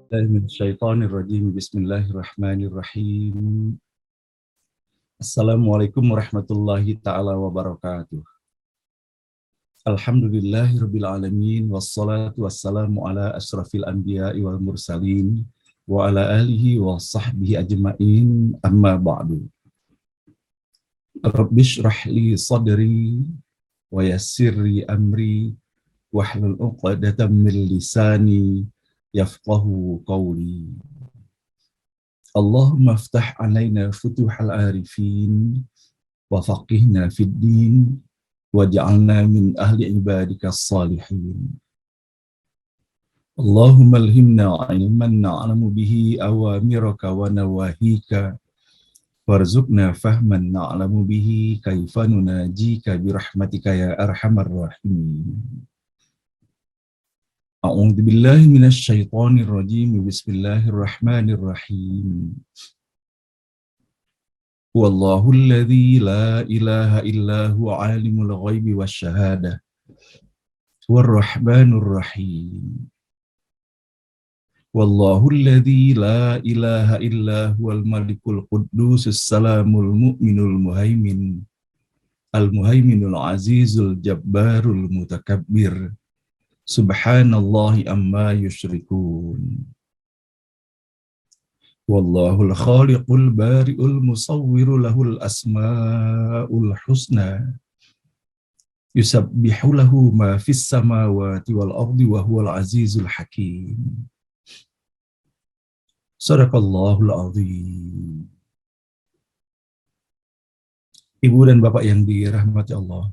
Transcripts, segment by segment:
Minasyaitonirrajim. Bismillahirrahmanirrahim. Assalamualaikum warahmatullahi ta'ala wabarakatuh. Alhamdulillahirabbil alamin wassalatu wassalamu ala asyrafil anbiya'i wal mursalin wa ala alihi wa sahbihi ajma'in, amma ba'du. Rabbishrah li sadri wa yassirli amri wahlul 'uqdatam min lisani yafqahu qawli. Allahumma aftah alaina futuhal arifin wa faqihna fid din waj'alna min ahli ibadikas salihin. Allahumma alhimna ilman na'lamu bihi awamiraka wa nawahika warzuqna fahman na'lamu bihi kaifa nunajika birahmatika ya arhamar rahimin. A'udzu billahi minasy syaithanir rajim. Bismillahirrahmanirrahim. Wallahu alladzi la ilaha illa huwa alimul ghaibi wasyahadah warrahmanur rahim. Wallahu alladzi la ilaha illa huwal malikul quddusus salamul mu'minul muhaimin al-muhaiminul azizul jabbarul mutakabbir. Subhanallahi amma yusyrikun. Wallahul khaliqul bari'ul musawwiru lahul asma'ul husna. Yusabbihu lahu ma fis samawati wal ardi wa huwal azizul hakim. Shadaqallahul azim. Ibu dan Bapak yang dirahmati Allah,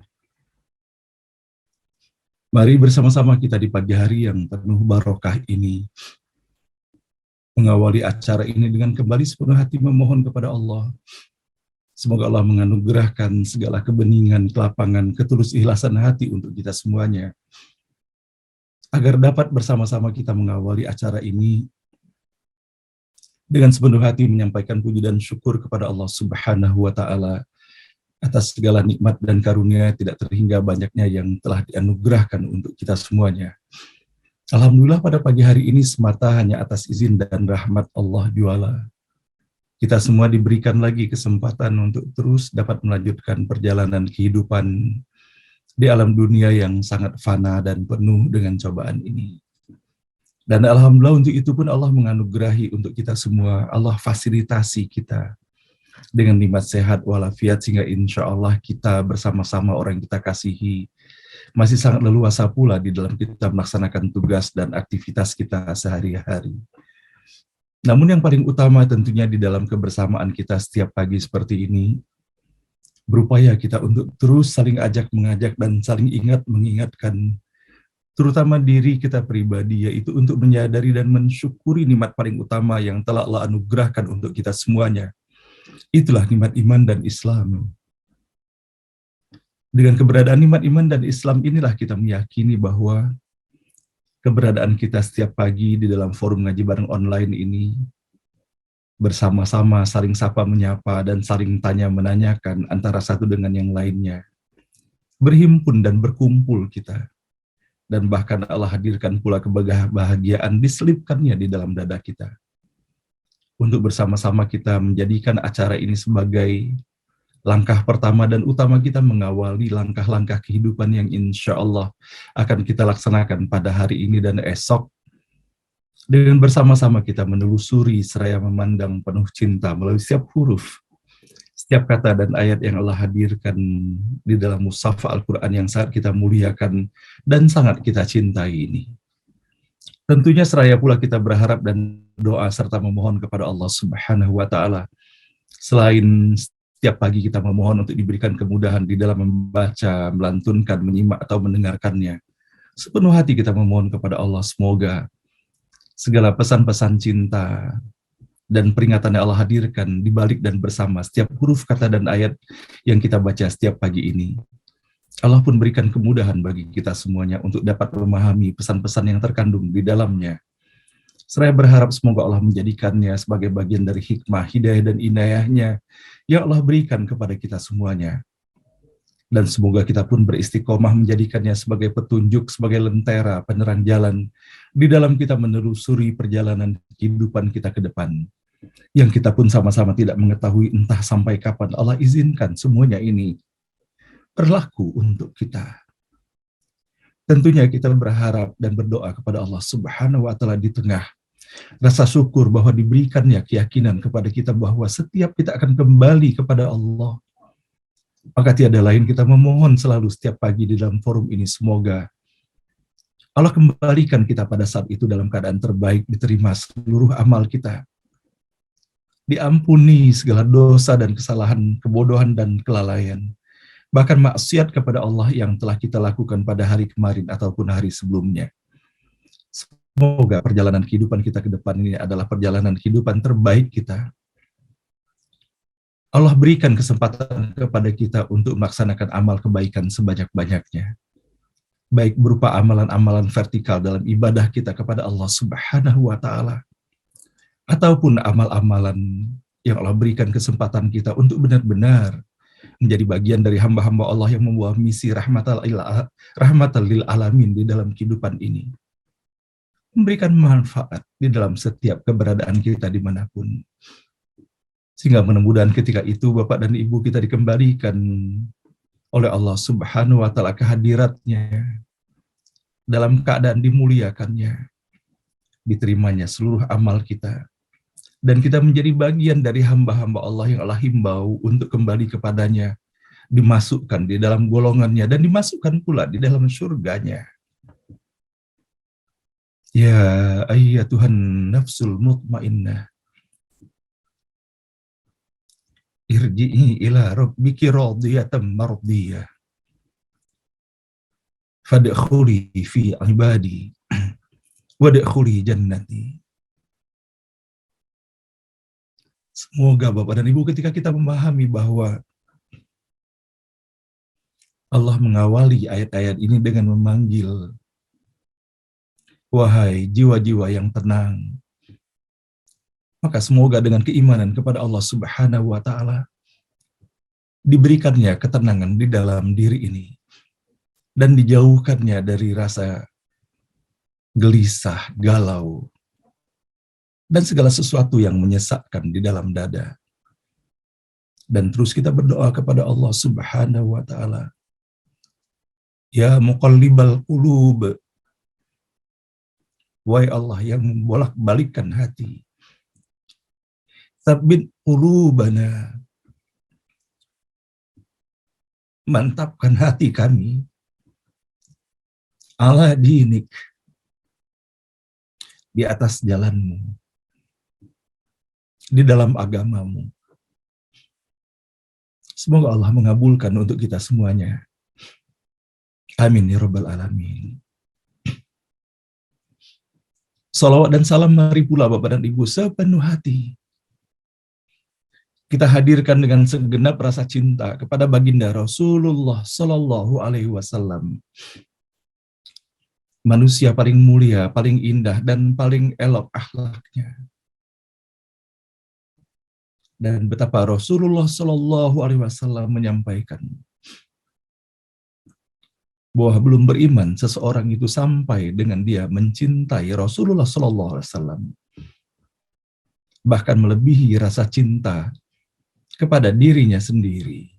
mari bersama-sama kita di pagi hari yang penuh barokah ini mengawali acara ini dengan kembali sepenuh hati memohon kepada Allah. Semoga Allah menganugerahkan segala kebeningan, kelapangan, ketulus ikhlasan hati untuk kita semuanya, agar dapat bersama-sama kita mengawali acara ini dengan sepenuh hati menyampaikan puji dan syukur kepada Allah Subhanahu wa Ta'ala atas segala nikmat dan karunia tidak terhingga banyaknya yang telah dianugerahkan untuk kita semuanya. Alhamdulillah pada pagi hari ini semata hanya atas izin dan rahmat Allah Juala, kita semua diberikan lagi kesempatan untuk terus dapat melanjutkan perjalanan kehidupan di alam dunia yang sangat fana dan penuh dengan cobaan ini. Dan alhamdulillah untuk itu pun Allah menganugerahi untuk kita semua, Allah fasilitasi kita dengan nikmat sehat walafiat sehingga insya Allah kita bersama-sama orang yang kita kasihi masih sangat leluasa pula di dalam kita melaksanakan tugas dan aktivitas kita sehari-hari. Namun yang paling utama tentunya di dalam kebersamaan kita setiap pagi seperti ini, berupaya kita untuk terus saling ajak mengajak dan saling ingat mengingatkan terutama diri kita pribadi, yaitu untuk menyadari dan mensyukuri nikmat paling utama yang telah Allah anugerahkan untuk kita semuanya. Itulah nikmat iman dan Islam. Dengan keberadaan nikmat iman dan Islam inilah kita meyakini bahwa keberadaan kita setiap pagi di dalam forum ngaji bareng online ini, bersama-sama saling sapa menyapa dan saling tanya menanyakan antara satu dengan yang lainnya, berhimpun dan berkumpul kita, dan bahkan Allah hadirkan pula kebahagiaan diselipkannya di dalam dada kita, untuk bersama-sama kita menjadikan acara ini sebagai langkah pertama dan utama kita mengawali langkah-langkah kehidupan yang insya Allah akan kita laksanakan pada hari ini dan esok, dengan bersama-sama kita menelusuri seraya memandang penuh cinta melalui setiap huruf, setiap kata dan ayat yang Allah hadirkan di dalam mushaf Al-Quran yang sangat kita muliakan dan sangat kita cintai ini. Tentunya seraya pula kita berharap dan doa serta memohon kepada Allah Subhanahu wa Ta'ala. Selain setiap pagi kita memohon untuk diberikan kemudahan di dalam membaca, melantunkan, menyimak atau mendengarkannya, sepenuh hati kita memohon kepada Allah semoga segala pesan-pesan cinta dan peringatan yang Allah hadirkan di balik dan bersama setiap huruf kata dan ayat yang kita baca setiap pagi ini, Allah pun berikan kemudahan bagi kita semuanya untuk dapat memahami pesan-pesan yang terkandung di dalamnya. Saya berharap semoga Allah menjadikannya sebagai bagian dari hikmah, hidayah, dan inayahnya yang Allah berikan kepada kita semuanya. Dan semoga kita pun beristiqomah menjadikannya sebagai petunjuk, sebagai lentera, penerang jalan di dalam kita menelusuri perjalanan kehidupan kita ke depan. Yang kita pun sama-sama tidak mengetahui entah sampai kapan Allah izinkan semuanya ini berlaku untuk kita. Tentunya kita berharap dan berdoa kepada Allah Subhanahu wa taala di tengah rasa syukur bahwa diberikannya keyakinan kepada kita bahwa setiap kita akan kembali kepada Allah. Maka tiada lain kita memohon selalu setiap pagi di dalam forum ini, semoga Allah kembalikan kita pada saat itu dalam keadaan terbaik, diterima seluruh amal kita, diampuni segala dosa dan kesalahan, kebodohan dan kelalaian, bahkan maksiat kepada Allah yang telah kita lakukan pada hari kemarin ataupun hari sebelumnya. Semoga perjalanan kehidupan kita ke depan ini adalah perjalanan kehidupan terbaik kita. Allah berikan kesempatan kepada kita untuk melaksanakan amal kebaikan sebanyak-banyaknya. Baik berupa amalan-amalan vertikal dalam ibadah kita kepada Allah Subhanahu wa taala, ataupun amal-amalan yang Allah berikan kesempatan kita untuk benar-benar menjadi bagian dari hamba-hamba Allah yang membawa misi rahmatan lil alamin di dalam kehidupan ini. Memberikan manfaat di dalam setiap keberadaan kita dimanapun. Sehingga mudah-mudahan ketika itu Bapak dan Ibu kita dikembalikan oleh Allah Subhanahu wa taala ke hadiratnya, dalam keadaan dimuliakannya, diterimanya seluruh amal kita, dan kita menjadi bagian dari hamba-hamba Allah yang Allah himbau untuk kembali kepadanya, dimasukkan di dalam golongannya, dan dimasukkan pula di dalam surganya. Ya ayyatuhan nafsul mutmainnah, irji'i ila rabbiki radiyatan mardiyah, fadkhuli fi ibadi wadkhuli jannati. Semoga Bapak dan Ibu ketika kita memahami bahwa Allah mengawali ayat-ayat ini dengan memanggil, wahai jiwa-jiwa yang tenang, maka semoga dengan keimanan kepada Allah Subhanahu wa taala diberikannya ketenangan di dalam diri ini dan dijauhkannya dari rasa gelisah, galau, dan segala sesuatu yang menyesakkan di dalam dada. Dan terus kita berdoa kepada Allah Subhanahu wa taala. Ya muqallibal qulub, wahai Allah yang membolak-balikkan hati, tsabbit qulubana, mantapkan hati kami, ala dinik, di atas jalanmu, di dalam agamamu. Semoga Allah mengabulkan untuk kita semuanya. Amin ya rabbal alamin. Salawat dan salam mari pula Bapak dan Ibu sepenuh hati kita hadirkan dengan segenap rasa cinta kepada baginda Rasulullah Sallallahu Alaihi Wasallam, manusia paling mulia, paling indah, dan paling elok akhlaknya. Dan betapa Rasulullah Sallallahu Alaihi Wasallam menyampaikan bahwa belum beriman seseorang itu sampai dengan dia mencintai Rasulullah Sallallahu Alaihi Wasallam, bahkan melebihi rasa cinta kepada dirinya sendiri.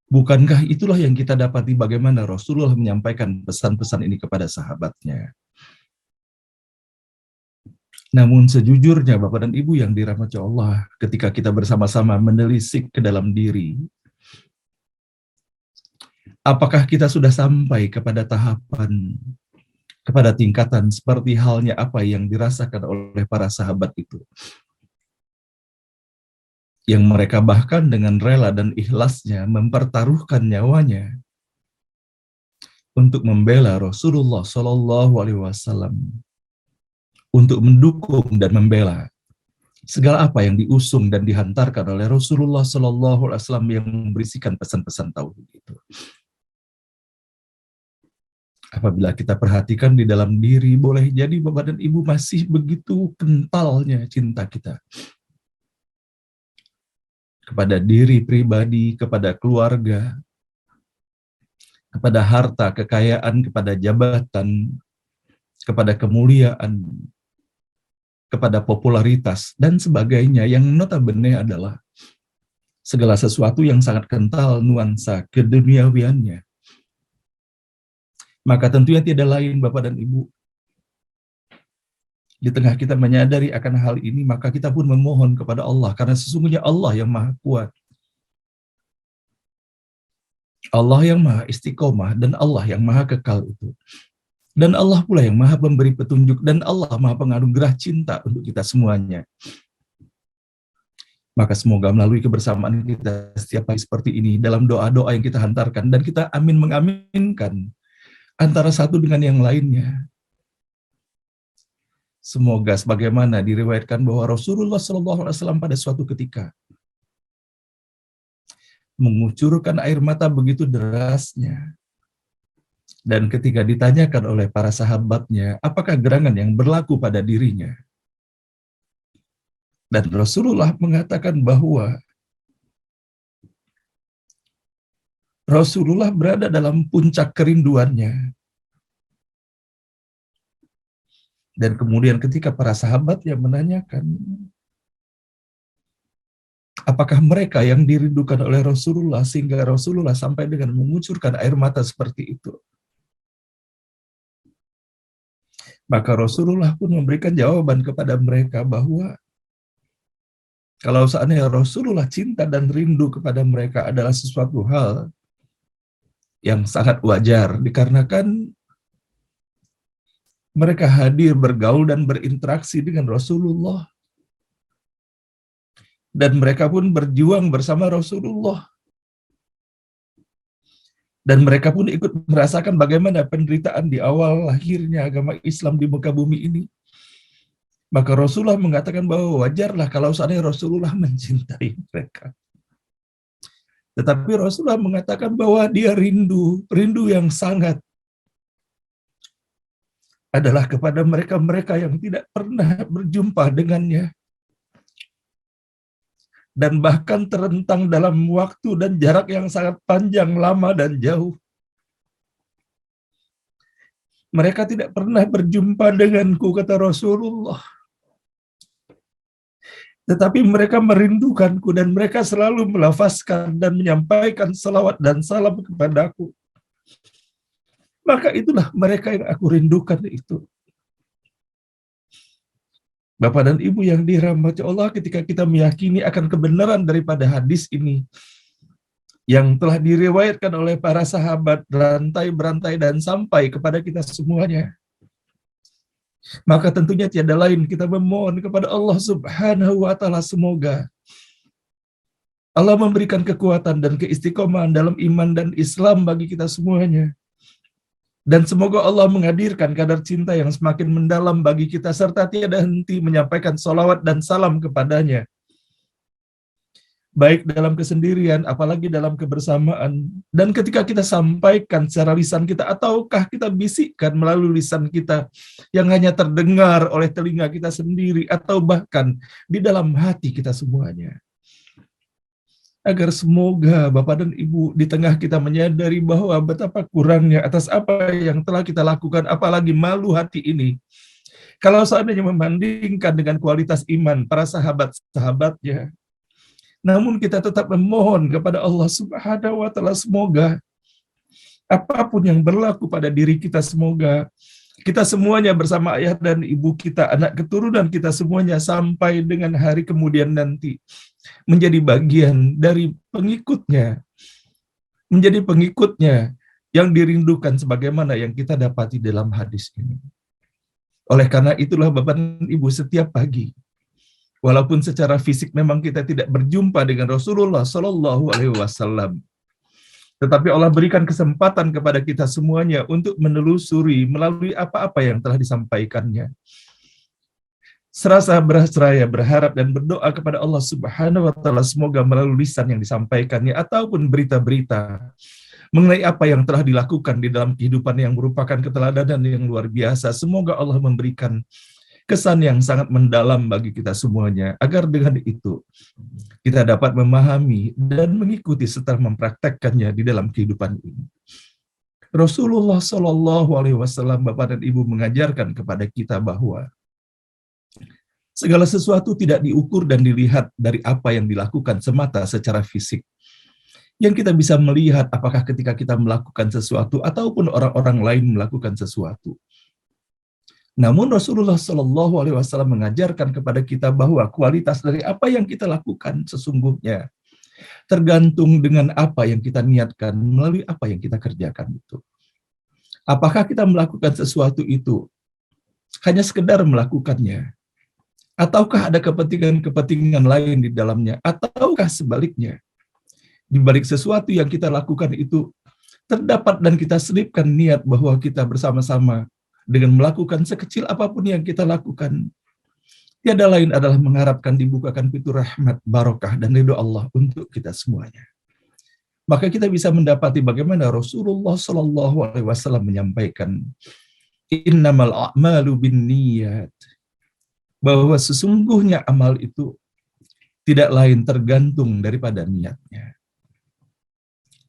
Bukankah itulah yang kita dapati bagaimana Rasulullah menyampaikan pesan-pesan ini kepada sahabatnya? Namun sejujurnya Bapak dan Ibu yang dirahmati Allah, ketika kita bersama-sama menelisik ke dalam diri, apakah kita sudah sampai kepada tahapan, kepada tingkatan seperti halnya apa yang dirasakan oleh para sahabat itu? Yang mereka bahkan dengan rela dan ikhlasnya mempertaruhkan nyawanya untuk membela Rasulullah Shallallahu Alaihi Wasallam, untuk mendukung dan membela segala apa yang diusung dan dihantarkan oleh Rasulullah Shallallahu Alaihi Wasallam yang berisikan pesan-pesan tauhid itu. Apabila kita perhatikan di dalam diri, boleh jadi Bapak dan Ibu masih begitu kentalnya cinta kita kepada diri pribadi, kepada keluarga, kepada harta, kekayaan, kepada jabatan, kepada kemuliaan, kepada popularitas, dan sebagainya, yang notabene adalah segala sesuatu yang sangat kental nuansa keduniawiannya. Maka tentunya tidak lain, Bapak dan Ibu, di tengah kita menyadari akan hal ini, maka kita pun memohon kepada Allah, karena sesungguhnya Allah yang maha kuat, Allah yang maha istiqomah, dan Allah yang maha kekal itu. Dan Allah pula yang maha memberi petunjuk, dan Allah maha penganugerah cinta untuk kita semuanya. Maka semoga melalui kebersamaan kita setiap hari seperti ini, dalam doa-doa yang kita hantarkan, dan kita amin mengaminkan antara satu dengan yang lainnya. Semoga sebagaimana diriwayatkan bahwa Rasulullah SAW pada suatu ketika mengucurkan air mata begitu derasnya. Dan ketika ditanyakan oleh para sahabatnya, apakah gerangan yang berlaku pada dirinya? Dan Rasulullah mengatakan bahwa Rasulullah berada dalam puncak kerinduannya. Dan kemudian ketika para sahabatnya menanyakan, apakah mereka yang dirindukan oleh Rasulullah sehingga Rasulullah sampai dengan mengucurkan air mata seperti itu? Maka Rasulullah pun memberikan jawaban kepada mereka bahwa kalau seandainya Rasulullah cinta dan rindu kepada mereka adalah sesuatu hal yang sangat wajar, dikarenakan mereka hadir bergaul dan berinteraksi dengan Rasulullah. Dan mereka pun berjuang bersama Rasulullah. Dan mereka pun ikut merasakan bagaimana penderitaan di awal lahirnya agama Islam di muka bumi ini. Maka Rasulullah mengatakan bahwa wajarlah kalau seandainya Rasulullah mencintai mereka. Tetapi Rasulullah mengatakan bahwa dia rindu yang sangat adalah kepada mereka-mereka yang tidak pernah berjumpa dengannya. Dan bahkan terentang dalam waktu dan jarak yang sangat panjang, lama, dan jauh. Mereka tidak pernah berjumpa denganku, kata Rasulullah. Tetapi mereka merindukanku dan mereka selalu melafazkan dan menyampaikan salawat dan salam kepadaku. Maka itulah mereka yang aku rindukan itu. Bapak dan Ibu yang dirahmati Allah, ketika kita meyakini akan kebenaran daripada hadis ini, yang telah diriwayatkan oleh para sahabat berantai-berantai dan sampai kepada kita semuanya, maka tentunya tiada lain kita memohon kepada Allah Subhanahu wa Ta'ala, semoga Allah memberikan kekuatan dan keistiqomahan dalam iman dan Islam bagi kita semuanya. Dan semoga Allah menghadirkan kadar cinta yang semakin mendalam bagi kita, serta tiada henti menyampaikan salawat dan salam kepadanya, baik dalam kesendirian, apalagi dalam kebersamaan. Dan ketika kita sampaikan secara lisan kita, ataukah kita bisikkan melalui lisan kita yang hanya terdengar oleh telinga kita sendiri, atau bahkan di dalam hati kita semuanya. Agar semoga Bapak dan Ibu di tengah kita menyadari bahwa betapa kurangnya atas apa yang telah kita lakukan, apalagi malu hati ini, kalau seandainya membandingkan dengan kualitas iman para sahabat-sahabatnya. Namun kita tetap memohon kepada Allah Subhanahu wa Ta'ala, semoga apapun yang berlaku pada diri kita, semoga kita semuanya bersama ayah dan ibu kita, anak keturunan kita semuanya, sampai dengan hari kemudian nanti menjadi bagian dari pengikutnya, menjadi pengikutnya yang dirindukan sebagaimana yang kita dapati dalam hadis ini. Oleh karena itulah Bapak dan Ibu, setiap pagi, walaupun secara fisik memang kita tidak berjumpa dengan Rasulullah Shallallahu Alaihi Wasallam, tetapi Allah berikan kesempatan kepada kita semuanya untuk menelusuri melalui apa-apa yang telah disampaikannya. Serasa berseraya berharap dan berdoa kepada Allah Subhanahu wa Ta'ala, semoga melalui lisan yang disampaikannya ataupun berita-berita mengenai apa yang telah dilakukan di dalam kehidupan yang merupakan keteladanan yang luar biasa, semoga Allah memberikan kesan yang sangat mendalam bagi kita semuanya, agar dengan itu kita dapat memahami dan mengikuti serta mempraktekkannya di dalam kehidupan ini. Rasulullah Shallallahu Alaihi Wasallam, Bapak dan Ibu, mengajarkan kepada kita bahwa segala sesuatu tidak diukur dan dilihat dari apa yang dilakukan semata secara fisik. Yang kita bisa melihat apakah ketika kita melakukan sesuatu ataupun orang-orang lain melakukan sesuatu. Namun Rasulullah Shallallahu Alaihi Wasallam mengajarkan kepada kita bahwa kualitas dari apa yang kita lakukan sesungguhnya tergantung dengan apa yang kita niatkan melalui apa yang kita kerjakan itu. Apakah kita melakukan sesuatu itu hanya sekedar melakukannya, ataukah ada kepentingan-kepentingan lain di dalamnya, ataukah sebaliknya, di balik sesuatu yang kita lakukan itu terdapat dan kita selipkan niat bahwa kita bersama-sama dengan melakukan sekecil apapun yang kita lakukan, tiada lain adalah mengharapkan dibukakan pintu rahmat, barokah, dan ridho Allah untuk kita semuanya. Maka kita bisa mendapati bagaimana Rasulullah Shallallahu Alaihi Wasallam menyampaikan, innamal a'malu binniyat, bahwa sesungguhnya amal itu tidak lain tergantung daripada niatnya.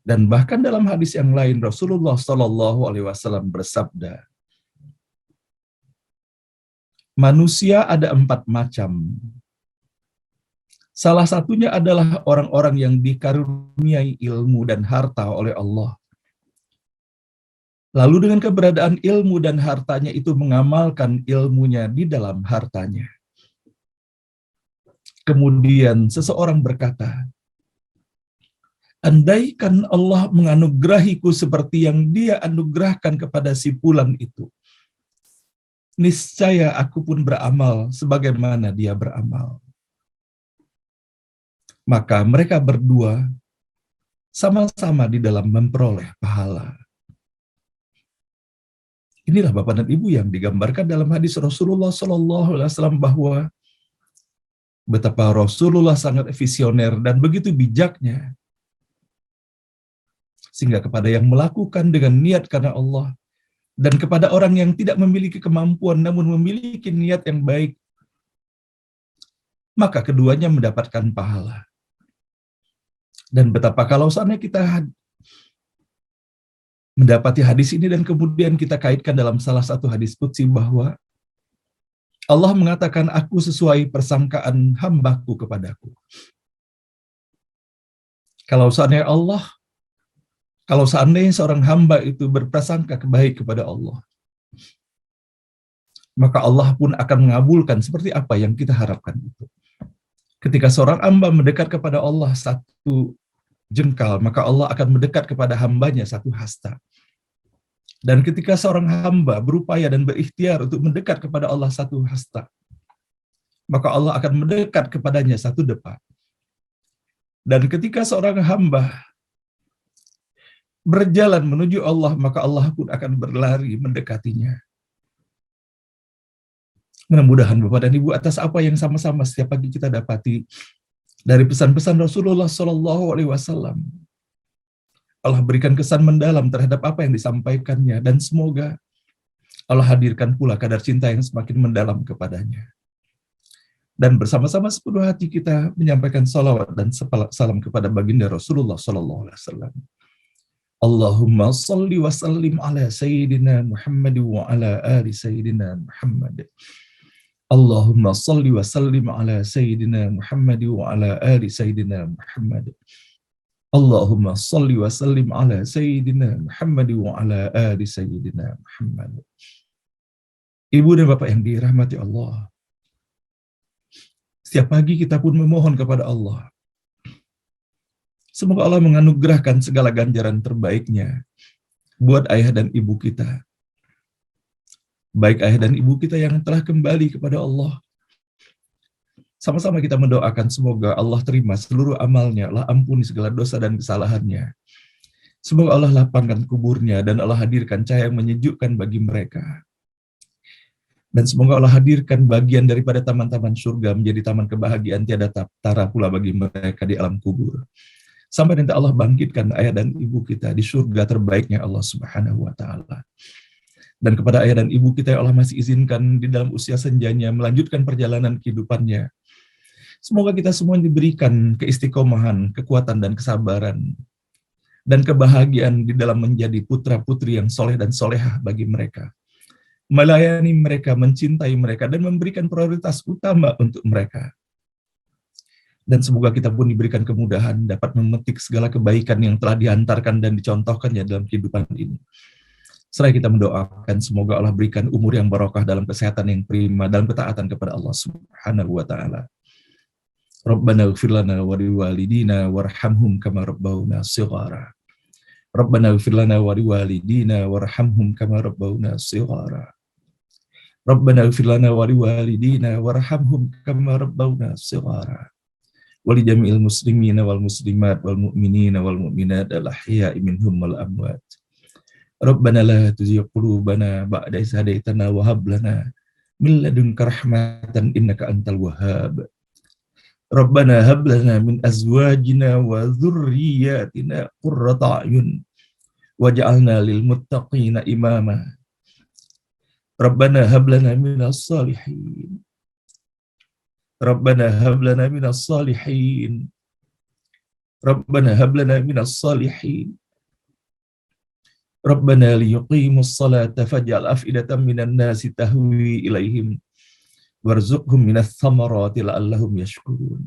Dan bahkan dalam hadis yang lain Rasulullah Shallallahu Alaihi Wasallam bersabda, manusia ada 4 macam. Salah satunya adalah orang-orang yang dikaruniai ilmu dan harta oleh Allah. Lalu dengan keberadaan ilmu dan hartanya itu mengamalkan ilmunya di dalam hartanya. Kemudian seseorang berkata, andaikan Allah menganugerahiku seperti yang Dia anugerahkan kepada si fulan itu, niscaya aku pun beramal sebagaimana dia beramal. Maka mereka berdua sama-sama di dalam memperoleh pahala. Inilah Bapak dan Ibu yang digambarkan dalam hadis Rasulullah Shallallahu Alaihi Wasallam, bahwa betapa Rasulullah sangat visioner dan begitu bijaknya, sehingga kepada yang melakukan dengan niat karena Allah, dan kepada orang yang tidak memiliki kemampuan namun memiliki niat yang baik, maka keduanya mendapatkan pahala. Dan betapa kalau seandainya kita mendapati hadis ini dan kemudian kita kaitkan dalam salah satu hadis qudsi, bahwa Allah mengatakan, aku sesuai persangkaan hambaku kepadaku. Kalau seandainya seorang hamba itu berprasangka baik kepada Allah, maka Allah pun akan mengabulkan seperti apa yang kita harapkan itu. Ketika seorang hamba mendekat kepada Allah 1 jengkal, maka Allah akan mendekat kepada hambanya 1 hasta. Dan ketika seorang hamba berupaya dan berikhtiar untuk mendekat kepada Allah 1 hasta, maka Allah akan mendekat kepadanya 1 depa. Dan ketika seorang hamba berjalan menuju Allah, maka Allah pun akan berlari mendekatinya. Mudah-mudahan Bapak dan Ibu, atas apa yang sama-sama setiap pagi kita dapati dari pesan-pesan Rasulullah Shallallahu Alaihi Wasallam, Allah berikan kesan mendalam terhadap apa yang disampaikannya, dan semoga Allah hadirkan pula kadar cinta yang semakin mendalam kepadanya. Dan bersama-sama sepenuh hati kita menyampaikan salawat dan salam kepada baginda Rasulullah Shallallahu Alaihi Wasallam. Allahumma salli wa sallim ala Sayyidina Muhammad wa ala ali Sayyidina Muhammad. Allahumma salli wa sallim ala Sayyidina Muhammad wa ala ali Sayyidina Muhammad. Allahumma salli wa sallim ala Sayyidina Muhammad wa ala ali Sayyidina Muhammad. Ibu dan Bapak yang dirahmati Allah, setiap pagi kita pun memohon kepada Allah, semoga Allah menganugerahkan segala ganjaran terbaiknya buat ayah dan ibu kita. Baik ayah dan ibu kita yang telah kembali kepada Allah, sama-sama kita mendoakan semoga Allah terima seluruh amalnya, Allah ampuni segala dosa dan kesalahannya. Semoga Allah lapangkan kuburnya dan Allah hadirkan cahaya yang menyejukkan bagi mereka. Dan semoga Allah hadirkan bagian daripada taman-taman surga menjadi taman kebahagiaan tiada tara pula bagi mereka di alam kubur. Sampai nanti Allah bangkitkan ayah dan ibu kita di surga terbaiknya Allah Subhanahu wa Ta'ala. Dan kepada ayah dan ibu kita ya Allah masih izinkan di dalam usia senjanya melanjutkan perjalanan kehidupannya. Semoga kita semua diberikan keistiqomahan, kekuatan dan kesabaran dan kebahagiaan di dalam menjadi putra-putri yang soleh dan solehah bagi mereka. Melayani mereka, mencintai mereka, dan memberikan prioritas utama untuk mereka. Dan semoga kita pun diberikan kemudahan dapat memetik segala kebaikan yang telah dihantarkan dan dicontohkannya dalam kehidupan ini. Seraya kita mendoakan semoga Allah berikan umur yang barokah dalam kesehatan yang prima, dalam ketaatan kepada Allah Subhanahu wa Ta'ala. Rabbana ighfir lana wa liwalidina warhamhum kama rabbawna shighara. Rabbana ighfir lana wa liwalidina warhamhum kama rabbawna shighara. Rabbana ighfir lana wa liwalidina warhamhum kama rabbawna shighara. Wa li jami'il muslimina wal muslimat wal mu'minina wal mu'minat al ahya'i minhum wal amwat. Rabbana la tuzigh qulubana ba'da idh hadaytana wa hab lana min ladunka rahmatan innaka antal wahhab. Rabbana hab lana min azwajina wa dzurriyyatina qurrata a'yun waj'alna lil muttaqina imama. Rabbana hab lana minas salihin. Rabbana hab lana minas salihin. Rabbana hab lana minas salihin. Rabbana liyuqimus salata faj'al af'idatan minan nasi tahwi ilaihim warzuqhum minas thamarati la'allahum yashkurun.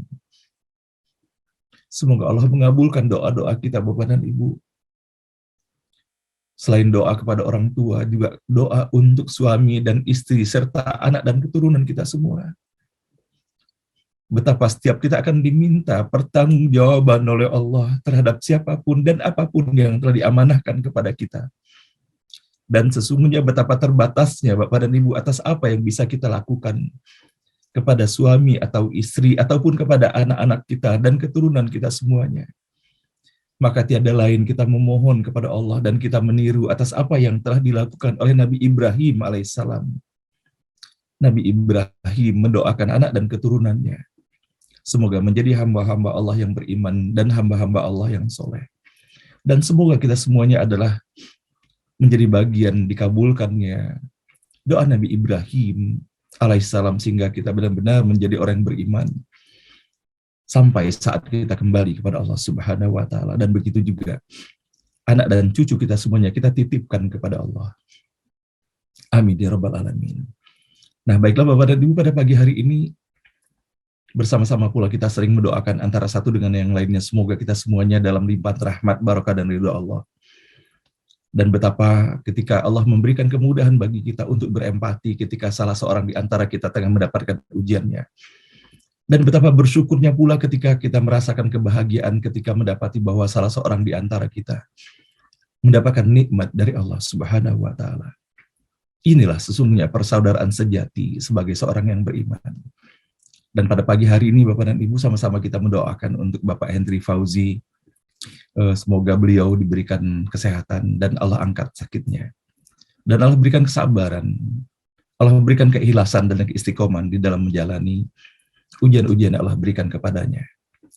Semoga Allah mengabulkan doa-doa kita Bapak dan Ibu. Selain doa kepada orang tua, juga doa untuk suami dan istri serta anak dan keturunan kita semua. Betapa setiap kita akan diminta pertanggungjawaban oleh Allah terhadap siapapun dan apapun yang telah diamanahkan kepada kita. Dan sesungguhnya betapa terbatasnya Bapak dan Ibu atas apa yang bisa kita lakukan kepada suami atau istri ataupun kepada anak-anak kita dan keturunan kita semuanya. Maka tiada lain kita memohon kepada Allah dan kita meniru atas apa yang telah dilakukan oleh Nabi Ibrahim alaihissalam. Nabi Ibrahim mendoakan anak dan keturunannya. Semoga menjadi hamba-hamba Allah yang beriman dan hamba-hamba Allah yang soleh. Dan semoga kita semuanya adalah menjadi bagian dikabulkannya doa Nabi Ibrahim alaihissalam sehingga kita benar-benar menjadi orang yang beriman sampai saat kita kembali kepada Allah Subhanahu wa Ta'ala. Dan begitu juga anak dan cucu kita semuanya kita titipkan kepada Allah. Amin ya rabbal alamin. Nah, baiklah Bapak dan Ibu, pada pagi hari ini bersama-sama pula kita sering mendoakan antara satu dengan yang lainnya. Semoga kita semuanya dalam limpahan rahmat, barokah dan ridha Allah. Dan betapa ketika Allah memberikan kemudahan bagi kita untuk berempati ketika salah seorang di antara kita tengah mendapatkan ujiannya. Dan betapa bersyukurnya pula ketika kita merasakan kebahagiaan ketika mendapati bahwa salah seorang di antara kita mendapatkan nikmat dari Allah Subhanahu wa Ta'ala. Inilah sesungguhnya persaudaraan sejati sebagai seorang yang beriman. Dan pada pagi hari ini Bapak dan Ibu sama-sama kita mendoakan untuk Bapak Henry Fauzi. Semoga beliau diberikan kesehatan dan Allah angkat sakitnya. Dan Allah berikan kesabaran, Allah berikan keikhlasan dan keistiqomahan di dalam menjalani ujian-ujian yang Allah berikan kepadanya.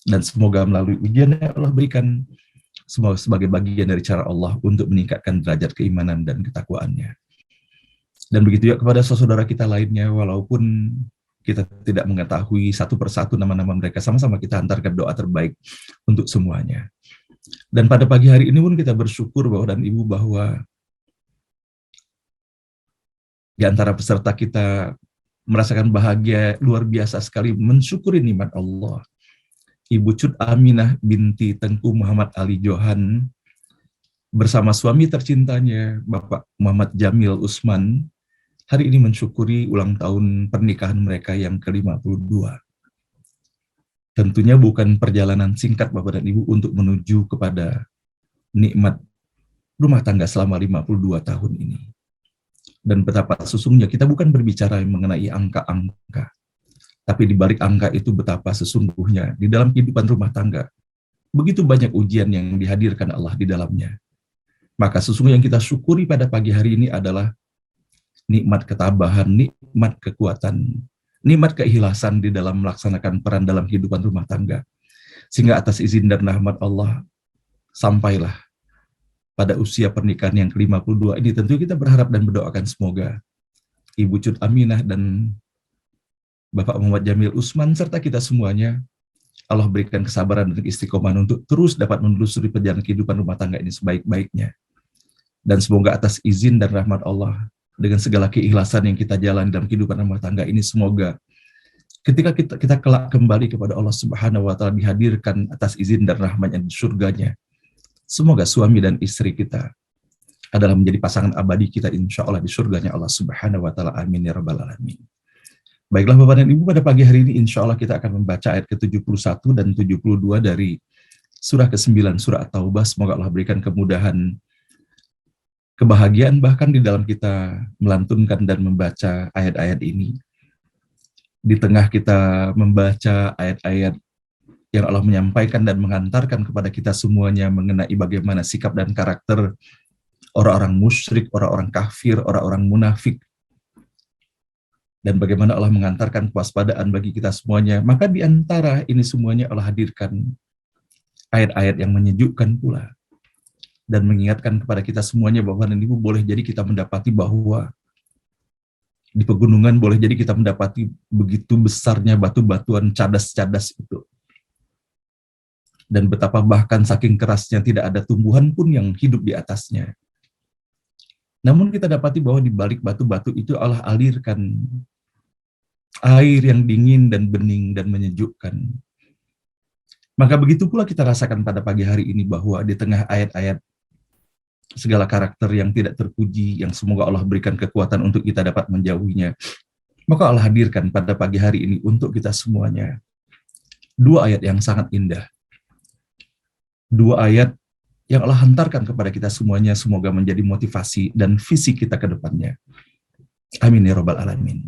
Dan semoga melalui ujian yang Allah berikan, semoga sebagai bagian dari cara Allah untuk meningkatkan derajat keimanan dan ketakwaannya. Dan begitu juga kepada saudara kita lainnya, walaupun kita tidak mengetahui satu persatu nama-nama mereka, sama-sama kita hantarkan doa terbaik untuk semuanya. Dan pada pagi hari ini pun kita bersyukur Bapak dan Ibu bahwa di antara peserta kita merasakan bahagia luar biasa sekali mensyukuri nikmat Allah. Ibu Cut Aminah binti Tengku Muhammad Ali Johan bersama suami tercintanya Bapak Muhammad Jamil Usman hari ini mensyukuri ulang tahun pernikahan mereka yang ke-52. Tentunya bukan perjalanan singkat Bapak dan Ibu untuk menuju kepada nikmat rumah tangga selama 52 tahun ini. Dan betapa sesungguhnya kita bukan berbicara mengenai angka-angka, tapi di balik angka itu betapa sesungguhnya di dalam kehidupan rumah tangga begitu banyak ujian yang dihadirkan Allah di dalamnya. Maka sesungguhnya yang kita syukuri pada pagi hari ini adalah nikmat ketabahan, nikmat kekuatan, nikmat keikhlasan di dalam melaksanakan peran dalam kehidupan rumah tangga. Sehingga atas izin dan rahmat Allah, sampailah pada usia pernikahan yang ke-52 ini, tentu kita berharap dan berdoakan semoga Ibu Cut Aminah dan Bapak Muhammad Jamil Usman serta kita semuanya, Allah berikan kesabaran dan istiqomah untuk terus dapat menelusuri perjalanan kehidupan rumah tangga ini sebaik-baiknya. Dan semoga atas izin dan rahmat Allah, dengan segala keikhlasan yang kita jalani dalam kehidupan rumah tangga ini, semoga ketika kita kelak kembali kepada Allah Subhanahu wa Ta'ala, dihadirkan atas izin dan rahmatnya di surganya, semoga suami dan istri kita adalah menjadi pasangan abadi kita insya Allah di surganya Allah Subhanahu wa Ta'ala. Amin ya rabbal alamin. Baiklah Bapak dan Ibu, pada pagi hari ini insya Allah kita akan membaca ayat ke-71 dan 72 dari surah ke-9 surah At-Taubah. Semoga Allah berikan kemudahan, kebahagiaan bahkan di dalam kita melantunkan dan membaca ayat-ayat ini. Di tengah kita membaca ayat-ayat yang Allah menyampaikan dan mengantarkan kepada kita semuanya mengenai bagaimana sikap dan karakter orang-orang musyrik, orang-orang kafir, orang-orang munafik, dan bagaimana Allah mengantarkan kewaspadaan bagi kita semuanya, maka di antara ini semuanya Allah hadirkan ayat-ayat yang menyejukkan pula dan mengingatkan kepada kita semuanya bahwa dan Ibu, boleh jadi kita mendapati bahwa di pegunungan boleh jadi kita mendapati begitu besarnya batu-batuan cadas-cadas itu, dan betapa bahkan saking kerasnya tidak ada tumbuhan pun yang hidup di atasnya. Namun kita dapati bahwa di balik batu-batu itu Allah alirkan air yang dingin dan bening dan menyejukkan. Maka begitu pula kita rasakan pada pagi hari ini bahwa di tengah ayat-ayat segala karakter yang tidak terpuji, yang semoga Allah berikan kekuatan untuk kita dapat menjauhinya, maka Allah hadirkan pada pagi hari ini untuk kita semuanya dua ayat yang sangat indah. Dua ayat yang Allah hantarkan kepada kita semuanya, semoga menjadi motivasi dan visi kita ke depannya. Amin ya rabbal alamin.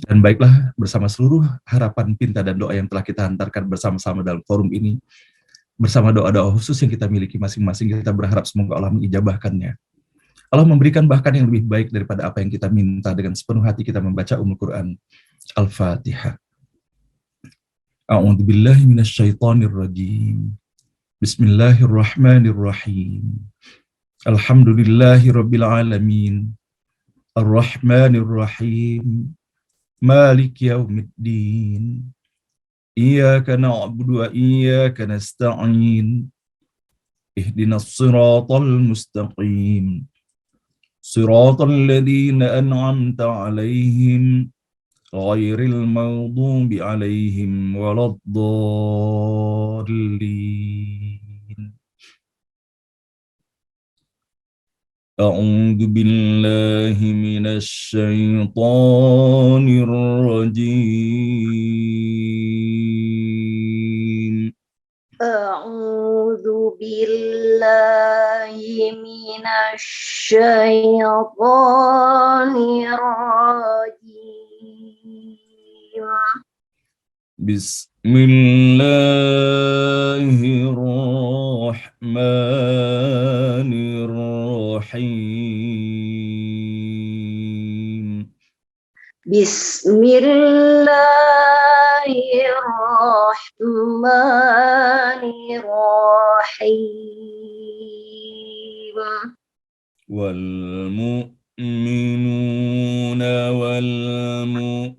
Dan baiklah, bersama seluruh harapan, pinta, dan doa yang telah kita hantarkan bersama-sama dalam forum ini, bersama doa-doa khusus yang kita miliki masing-masing, kita berharap semoga Allah mengijabahkannya. Allah memberikan bahkan yang lebih baik daripada apa yang kita minta. Dengan sepenuh hati kita membaca Quran. Al-Fatihah. A'udzubillahi minasyaitonirrajim. Bismillahirrahmanirrahim. Alhamdulillahi rabbil alamin. Ar-Rahmanir-Rahim. Malik yaumiddin. Iyyaka na'budu wa iyyaka nasta'in. Ihdinas siratal mustaqim. Siratal ladzina an'amta 'alaihim ghairil maghdubi 'alaihim waladdallin. A'udzu billahi minasy syaithanir rajim. A'udzu billahi minasy syaithanir rajim. Bismillahirrahmanirrahim. Bismillahirrahmanirrahim. Wal mu'minuna wal mu'minatu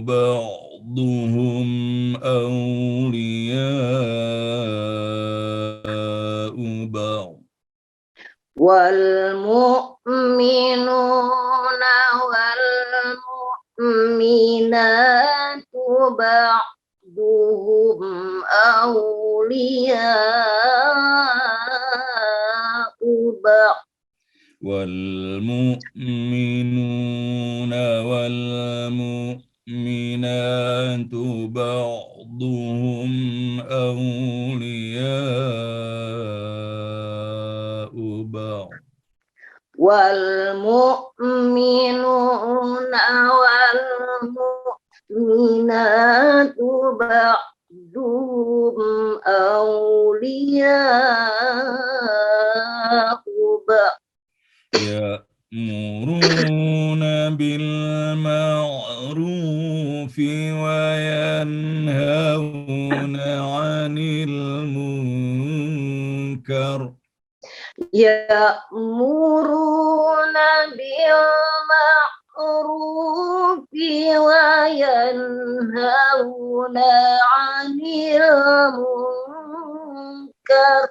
ba'duhum awliya'u ba'd. Wal mu'minuna wal mu'minatu ba'duhum awliya'u ba'd. Wal mu'minuna wal mu'minatu ba'duhum awliya'u ba'd. Wal mu'minuna wal mu'minatu ba'duhum awliya'u ba'd. Ya'muruna bil ma'rufi wa yanhauna 'anil munkar. ya'muruna bil ma'ruf wa yanhauna 'anil munkar.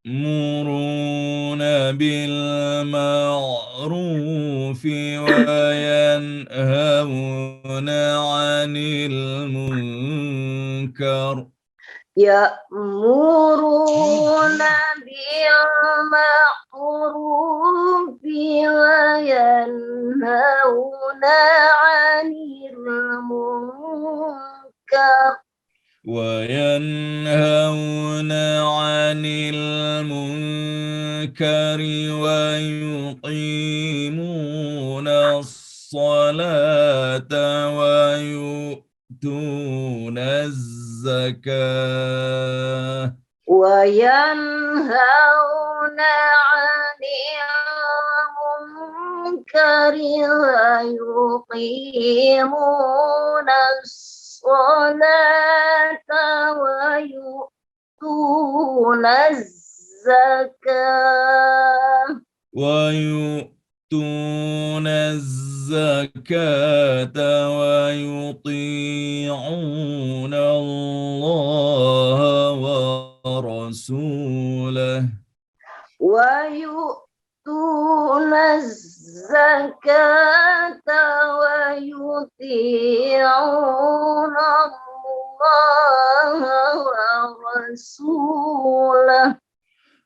يأمرون بالمعروف وينهون عن المنكر يأمرون بالمعروف وينهون عن المنكر وينهون عن المنكر ويقيمون الصلاة ويؤتون الزكاة وينهون عن المنكر ويقيمون الصلاة ويؤتون الزكاة ويطيعون الله ورسوله ويؤتون الزكاة ويطيعون الله ورسوله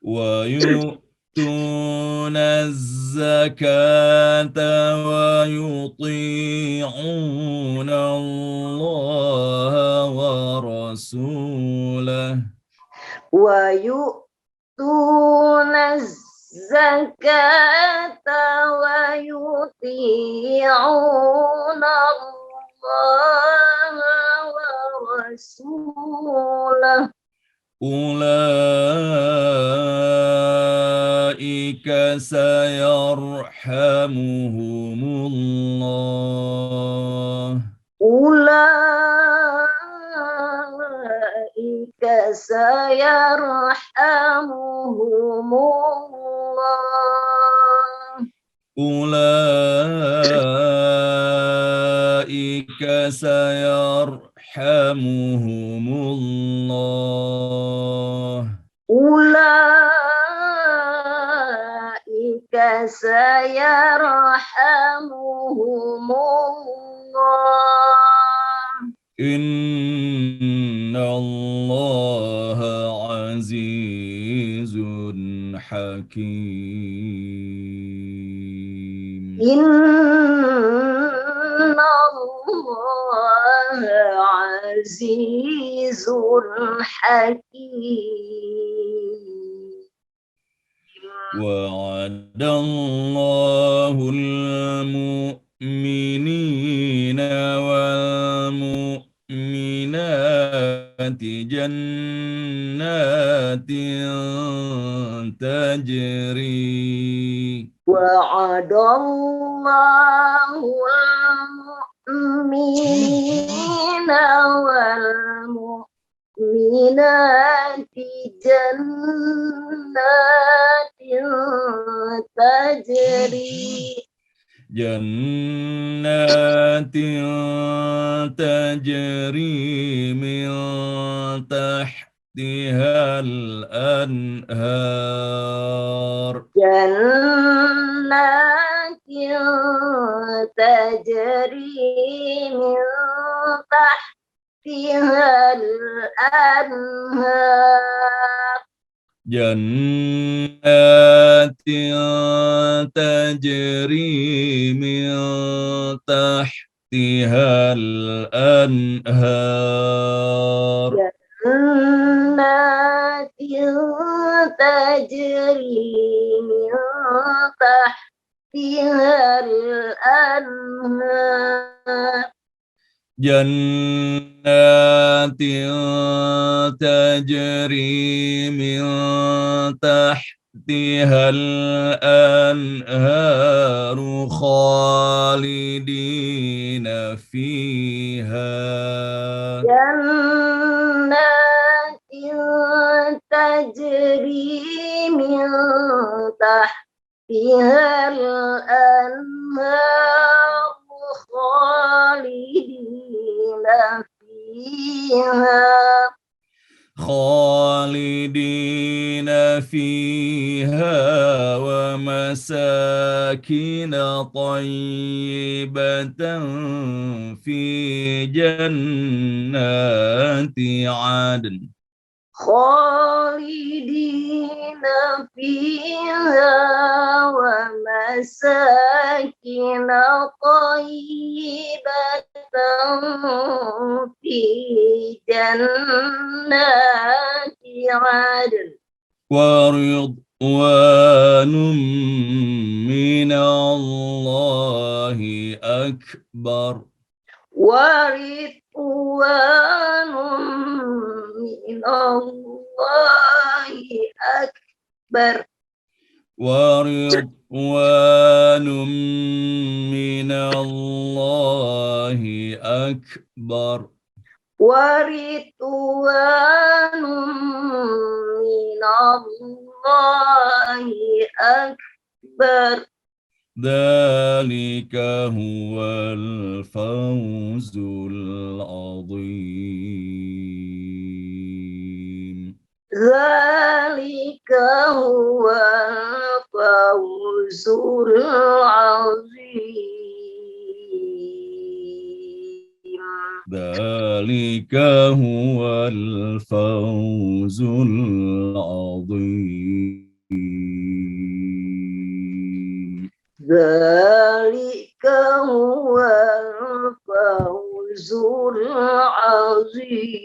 ويؤتون الزكاة ويطيعون الله ورسوله ويؤتون الزكاة ويطيعون الله ورسوله أولئك سيرحمهم الله أولئك سيرحمهم الله أولئك سيرحمهم الله أولئك سيرحمهم الله إن الله عزيز حكيم إن الله عزيز حكيم وعد الله المؤمنين والمؤمنات جنات تجري وعد الله المؤمنين والمؤمنات جنات تجري من تحتها الأنهار جنات تجري من تحتها الأنهار جنات تجري من تحتها الأنهار جنات تجري من تحتها الأنهار جنات تجري من تحتها الأنهار خالدين فيها جنات تجري من تحتها الأنهار خالدين فيها ومساكن طيبة في جنات عدن خالدين فيها ومساكن طيبة في جنات عدن ورضوان من الله أكبر ورضوان من الله أكبر ورضوان من الله أكبر ورضوان من الله أكبر ذلك هو الفوز العظيم ذلك هو الفوز العظيم ذلك هو الفوز العظيم ذلك هو الفوز العظيم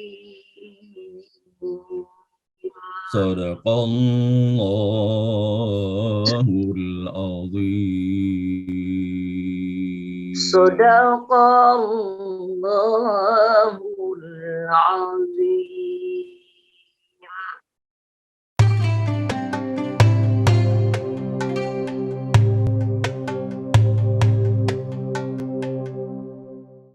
صدق الله العظيم صدق الله العظيم